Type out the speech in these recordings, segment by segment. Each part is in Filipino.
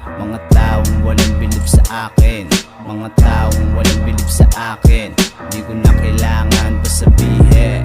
Mga taong walang bilib sa akin, mga taong walang bilib sa akin. Di ko na kailangan pa sabihin.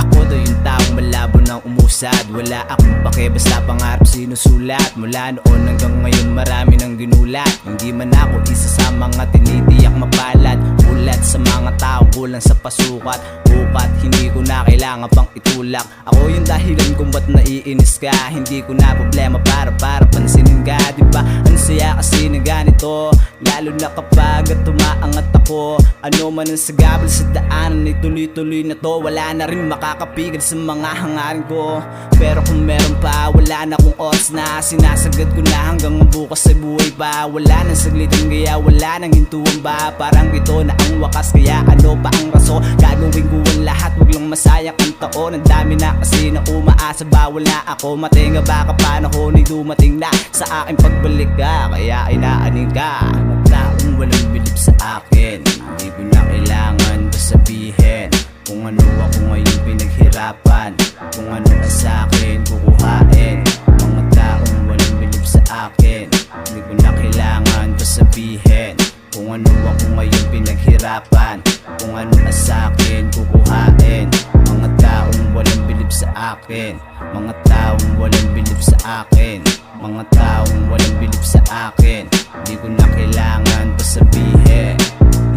Ako daw yung taong malabo ng umusad. Wala akong pake, basta pangarap sinusulat. Mula noon hanggang ngayon marami nang ginulat. Hindi man ako isa sa mga tinitiyak mapalad. Ulat sa mga tao, kulang sa pasukat. Upat, hindi ko na kailangan pang itulak. Ako yung dahilan kung ba't naiinis ka. Hindi ko na problema para pansinin ka. Diba, ang saya kasi na ganito, lalo na kapag tumaangat ako. Ano man ang sagabal sa daanan ay tuloy-tuloy na to. Wala na rin makakapigil sa mga hangarin ko. Pero kung meron pa, wala na kung oras na. Sinasagad ko na hanggang bukas ay buhay pa. Wala nang saglitan kaya wala nang hintuan ba. Parang ito na ang wakas kaya ano pa ang raso. Gagawin ko ang lahat, wag lang masayang ang taon. Ang dami na kasi na umaasa, bawal na ako matinga. Baka panahon ay dumating na sa aking pagbalik ka, kaya inaaning ka. Mga taong walang bilib sa akin, hindi ko na kailangan pa sabihin. Kung ano ako ngayon pinaghirapan, kung ano ka sa akin kukuhain. Mga taong walang bilib sa akin, hindi ko na kailangan pa sabihin. Kung ano ako ngayon pinaghirapan, kung ano na sa akin kukuhain. Mga taong walang bilib sa akin, mga taong walang bilib sa akin, mga taong walang bilib sa akin. Hindi ko na kailangan pa sabihin.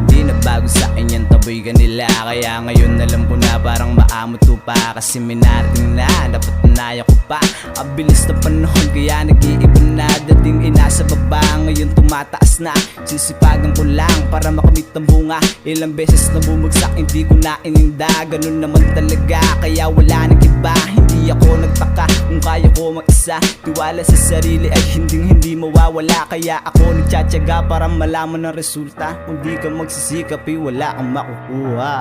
Hindi na bago sa akin yan, taboy ka nila. Kaya ngayon alam ko na parang maamot ko pa. Kasi minarating na, dapat naya ko pa. Ang bilis na panahon kaya nag-iiba na. Dating inasa baba, ngayon tumataas na. Sisipagan ko lang para makamit ang bunga. Ilang beses na bumagsak, hindi ko na ininda. Ganun naman talaga, kaya wala nang iba. Hindi ako nagtaka kung kaya ko mag-isa. Tiwala sa sarili ay hindi mawawala. Kaya ako nagtsatsaga para malaman ang resulta. Kung di ka magsisikap ay wala kang makukuha.